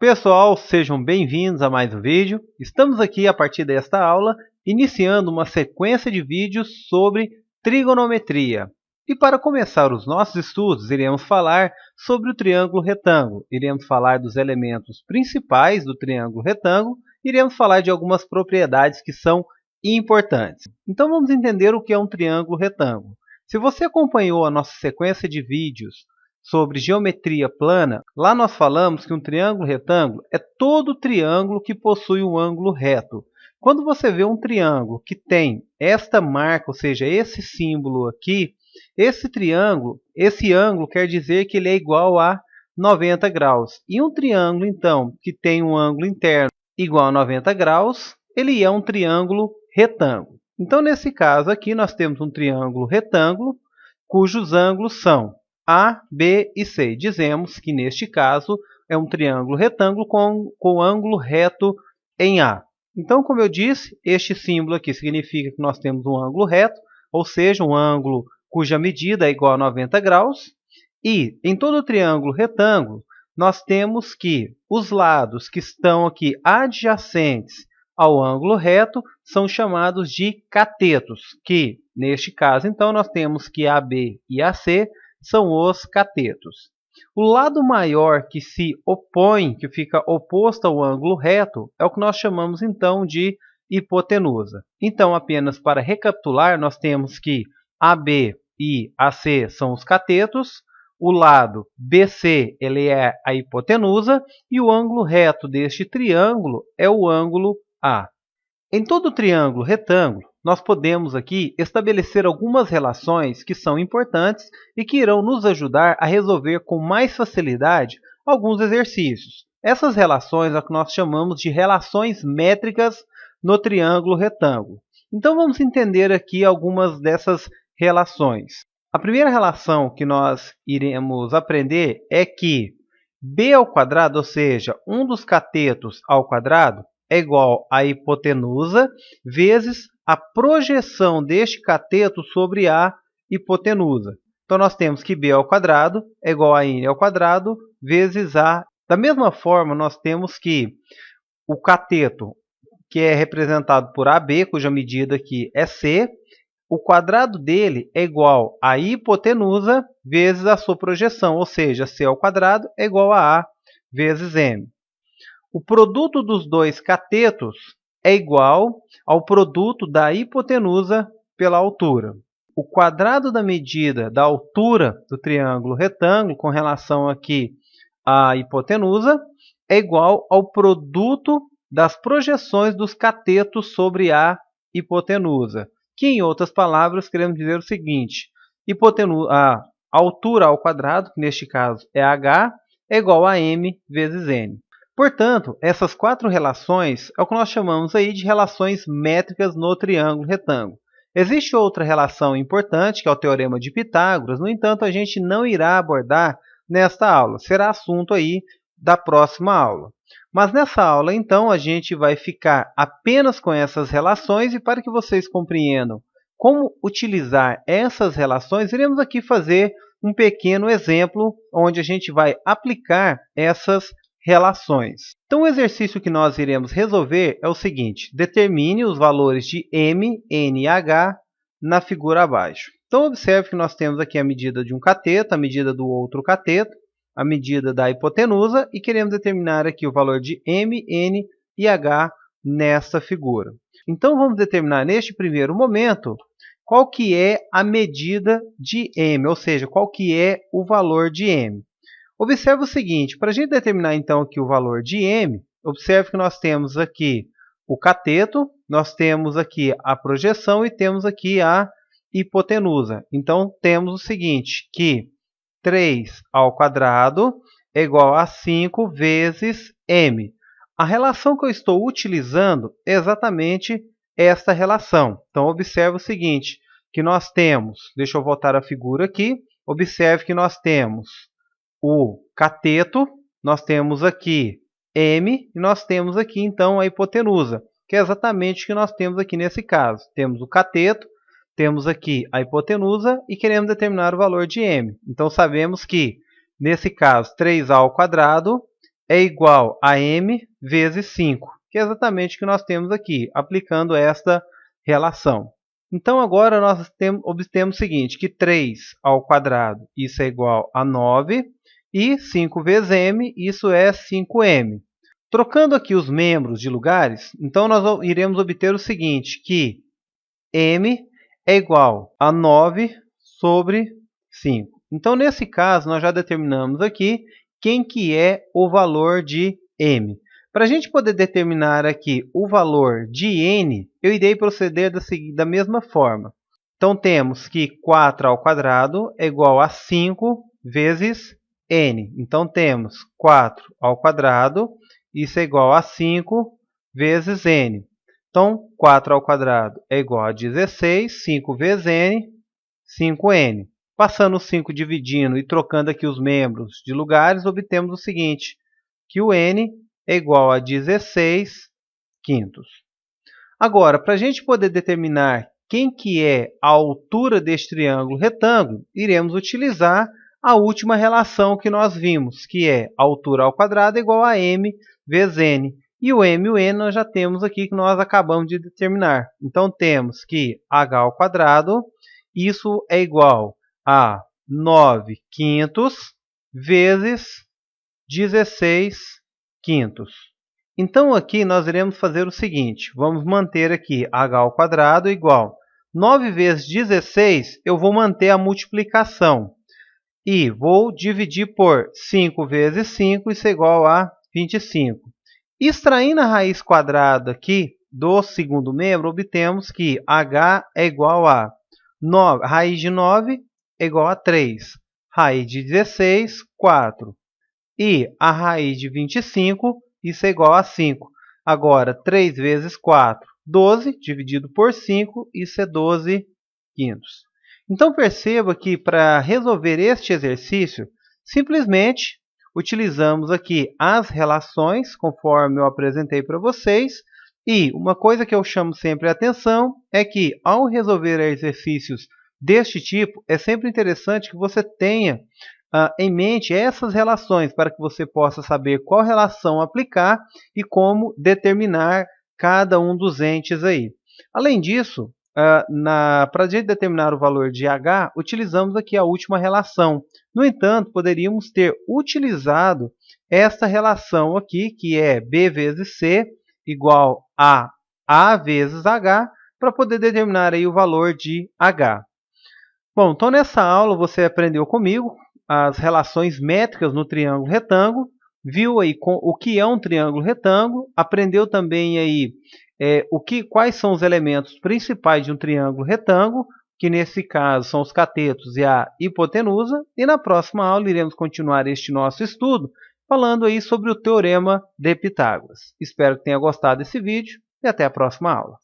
Pessoal, sejam bem-vindos a mais um vídeo. Estamos aqui a partir desta aula, iniciando uma sequência de vídeos sobre trigonometria. E para começar os nossos estudos, iremos falar sobre o triângulo retângulo. Iremos falar dos elementos principais do triângulo retângulo. Iremos falar de algumas propriedades que são importantes. Então vamos entender o que é um triângulo retângulo. Se você acompanhou a nossa sequência de vídeos sobre geometria plana, lá nós falamos que um triângulo retângulo é todo triângulo que possui um ângulo reto. Quando você vê um triângulo que tem esta marca, ou seja, esse símbolo aqui, esse ângulo quer dizer que ele é igual a 90 graus. E um triângulo, então, que tem um ângulo interno igual a 90 graus, ele é um triângulo retângulo. Então, nesse caso aqui, nós temos um triângulo retângulo, cujos ângulos são A, B e C. Dizemos que, neste caso, é um triângulo retângulo com ângulo reto em A. Então, como eu disse, este símbolo aqui significa que nós temos um ângulo reto, ou seja, um ângulo cuja medida é igual a 90 graus. E, em todo triângulo retângulo, nós temos que os lados que estão aqui adjacentes ao ângulo reto são chamados de catetos, que, neste caso, então, nós temos que AB e AC são os catetos. O lado maior que se opõe, que fica oposto ao ângulo reto, é o que nós chamamos então de hipotenusa. Então, apenas para recapitular, nós temos que AB e AC são os catetos, o lado BC ele é a hipotenusa e o ângulo reto deste triângulo é o ângulo A. Em todo triângulo retângulo, nós podemos aqui estabelecer algumas relações que são importantes e que irão nos ajudar a resolver com mais facilidade alguns exercícios. Essas relações é o que nós chamamos de relações métricas no triângulo retângulo. Então vamos entender aqui algumas dessas relações. A primeira relação que nós iremos aprender é que b ao quadrado, ou seja, um dos catetos ao quadrado, é igual à hipotenusa vezes a projeção deste cateto sobre a hipotenusa. Então, nós temos que b ao quadrado é igual a n ao quadrado vezes a. Da mesma forma, nós temos que o cateto, que é representado por AB, cuja medida aqui é C, o quadrado dele é igual à hipotenusa vezes a sua projeção, ou seja, C ao quadrado é igual a A vezes M. O produto dos dois catetos é igual ao produto da hipotenusa pela altura. O quadrado da medida da altura do triângulo retângulo com relação aqui à hipotenusa é igual ao produto das projeções dos catetos sobre a hipotenusa. Que, em outras palavras, queremos dizer o seguinte: a altura ao quadrado, que neste caso é h, é igual a m vezes n. Portanto, essas quatro relações é o que nós chamamos aí de relações métricas no triângulo retângulo. Existe outra relação importante, que é o teorema de Pitágoras, no entanto, a gente não irá abordar nesta aula, será assunto aí da próxima aula. Mas nessa aula, então, a gente vai ficar apenas com essas relações e para que vocês compreendam como utilizar essas relações, iremos aqui fazer um pequeno exemplo onde a gente vai aplicar essas relações. Então, o exercício que nós iremos resolver é o seguinte: determine os valores de m, n e h na figura abaixo. Então, observe que nós temos aqui a medida de um cateto, a medida do outro cateto, a medida da hipotenusa e queremos determinar aqui o valor de m, n e h nesta figura. Então, vamos determinar neste primeiro momento qual que é a medida de m, ou seja, qual que é o valor de m. Observe o seguinte: para a gente determinar então aqui o valor de m, observe que nós temos aqui o cateto, nós temos aqui a projeção e temos aqui a hipotenusa. Então, temos o seguinte, que 3 ao quadrado é igual a 5 vezes m. A relação que eu estou utilizando é exatamente esta relação. Então, observe o seguinte, que nós temos, deixa eu voltar a figura aqui, observe que nós temos o cateto, nós temos aqui m e nós temos aqui então a hipotenusa, que é exatamente o que nós temos aqui nesse caso. Temos o cateto, temos aqui a hipotenusa e queremos determinar o valor de m. Então, sabemos que, nesse caso, 3a ao quadrado é igual a m vezes 5, que é exatamente o que nós temos aqui, aplicando esta relação. Então, agora nós obtemos o seguinte, que 3 ao quadrado, isso é igual a 9, e 5 vezes m, isso é 5m. Trocando aqui os membros de lugares, então nós iremos obter o seguinte, que m é igual a 9 sobre 5. Então, nesse caso, nós já determinamos aqui quem que é o valor de m. Para a gente poder determinar aqui o valor de n, eu irei proceder da mesma forma. Então, temos que 4 ao quadrado é igual a 5 vezes n. Então, temos 4 ao quadrado, isso é igual a 5 vezes n. Então, 4 ao quadrado é igual a 16, 5 vezes n, 5n. Passando o 5 dividindo e trocando aqui os membros de lugares, obtemos o seguinte, que o n é igual a 16 quintos. Agora, para a gente poder determinar quem que é a altura deste triângulo retângulo, iremos utilizar a última relação que nós vimos, que é a altura ao quadrado é igual a m vezes n. E o m e o n nós já temos aqui que nós acabamos de determinar. Então, temos que h ao quadrado, isso é igual a 9 quintos vezes 16 quintos. Então, aqui nós iremos fazer o seguinte, vamos manter aqui h ao quadrado igual 9 vezes 16, eu vou manter a multiplicação. E vou dividir por 5 vezes 5, isso é igual a 25. Extraindo a raiz quadrada aqui do segundo membro, obtemos que h é igual a 9, raiz de 9 é igual a 3. Raiz de 16, 4. E a raiz de 25, isso é igual a 5. Agora, 3 vezes 4, 12, dividido por 5, isso é 12 quintos. Então, perceba que para resolver este exercício, simplesmente utilizamos aqui as relações, conforme eu apresentei para vocês. E uma coisa que eu chamo sempre a atenção é que, ao resolver exercícios deste tipo, é sempre interessante que você tenha em mente essas relações, para que você possa saber qual relação aplicar e como determinar cada um dos entes aí. Além disso, para a gente determinar o valor de h, utilizamos aqui a última relação. No entanto, poderíamos ter utilizado esta relação aqui, que é b vezes c igual a vezes h, para poder determinar aí o valor de h. Bom, então nessa aula você aprendeu comigo as relações métricas no triângulo retângulo, viu aí o que é um triângulo retângulo, aprendeu também aí quais são os elementos principais de um triângulo retângulo, que nesse caso são os catetos e a hipotenusa, e na próxima aula iremos continuar este nosso estudo falando aí sobre o teorema de Pitágoras. Espero que tenha gostado desse vídeo e até a próxima aula.